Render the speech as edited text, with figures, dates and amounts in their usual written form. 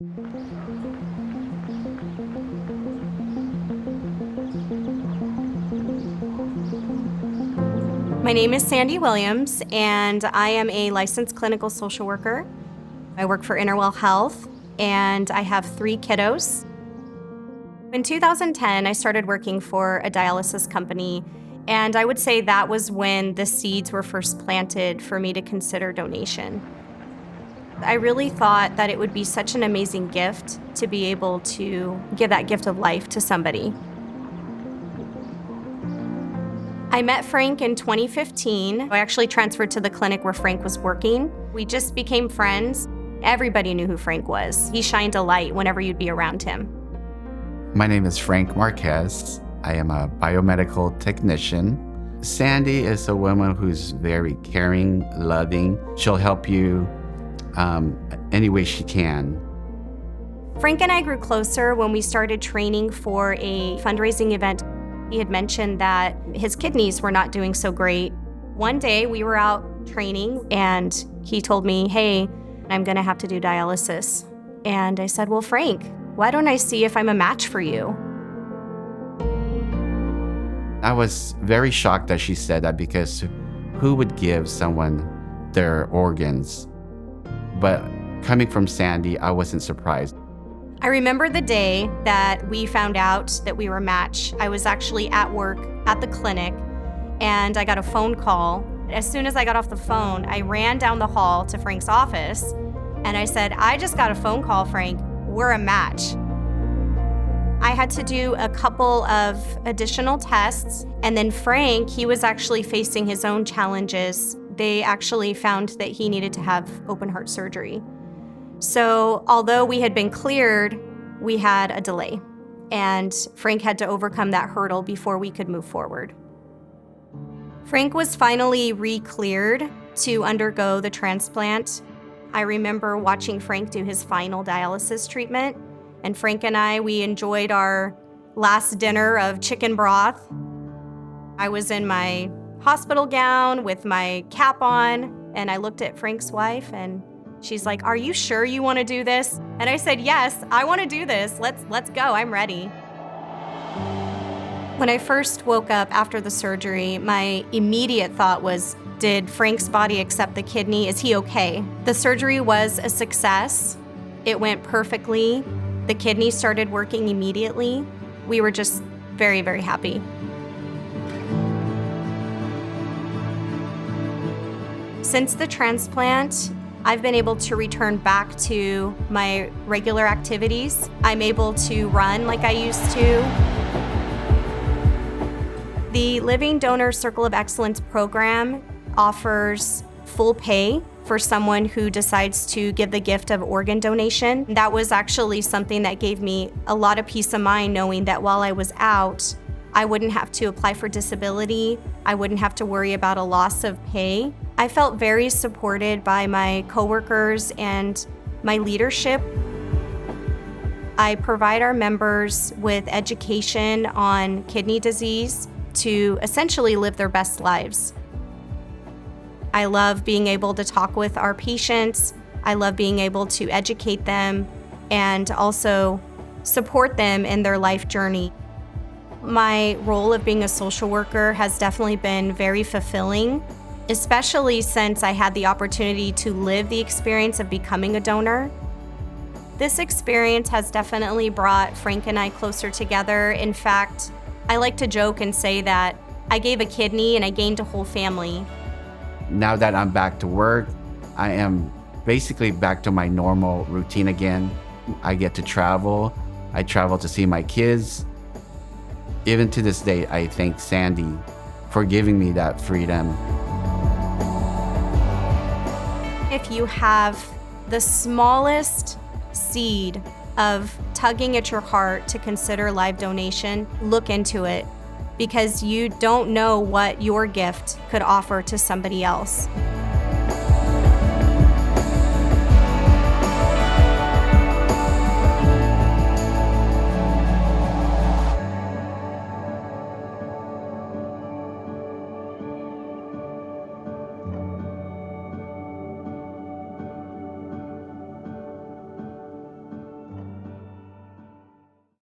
My name is Sandy Williams, and I am a licensed clinical social worker. I work for Interwell Health, and I have 3 kiddos. In 2010, I started working for a dialysis company, and I would say that was when the seeds were first planted for me to consider donation. I really thought that it would be such an amazing gift to be able to give that gift of life to somebody. I met Frank in 2015. I actually transferred to the clinic where Frank was working. We just became friends. Everybody knew who Frank was. He shined a light whenever you'd be around him. My name is Frank Marquez. I am a biomedical technician. Sandy is a woman who's very caring, loving. She'll help you any way she can. Frank and I grew closer when we started training for a fundraising event. He had mentioned that his kidneys were not doing so great. One day we were out training and he told me, "Hey, I'm gonna have to do dialysis." And I said, "Well, Frank, why don't I see if I'm a match for you?" I was very shocked that she said that because who would give someone their organs? But coming from Sandy, I wasn't surprised. I remember the day that we found out that we were a match. I was actually at work at the clinic and I got a phone call. As soon as I got off the phone, I ran down the hall to Frank's office and I said, "I just got a phone call, Frank. We're a match." I had to do a couple of additional tests, and then Frank, he was actually facing his own challenges. They actually found that he needed to have open heart surgery. So although we had been cleared, we had a delay, and Frank had to overcome that hurdle before we could move forward. Frank was finally re-cleared to undergo the transplant. I remember watching Frank do his final dialysis treatment, and Frank and I, we enjoyed our last dinner of chicken broth. I was in my hospital gown with my cap on, and I looked at Frank's wife, and she's like, "Are you sure you want to do this?" And I said, "Yes, I want to do this. Let's go. I'm ready." When I first woke up after the surgery, my immediate thought was, did Frank's body accept the kidney? Is he okay? The surgery was a success. It went perfectly. The kidney started working immediately. We were just very, very happy. Since the transplant, I've been able to return back to my regular activities. I'm able to run like I used to. The Living Donor Circle of Excellence program offers full pay for someone who decides to give the gift of organ donation. That was actually something that gave me a lot of peace of mind, knowing that while I was out, I wouldn't have to apply for disability. I wouldn't have to worry about a loss of pay. I felt very supported by my coworkers and my leadership. I provide our members with education on kidney disease to essentially live their best lives. I love being able to talk with our patients. I love being able to educate them and also support them in their life journey. My role of being a social worker has definitely been very fulfilling, especially since I had the opportunity to live the experience of becoming a donor. This experience has definitely brought Frank and I closer together. In fact, I like to joke and say that I gave a kidney and I gained a whole family. Now that I'm back to work, I am basically back to my normal routine again. I get to travel. I travel to see my kids. Even to this day, I thank Sandy for giving me that freedom. If you have the smallest seed of tugging at your heart to consider live donation, look into it, because you don't know what your gift could offer to somebody else.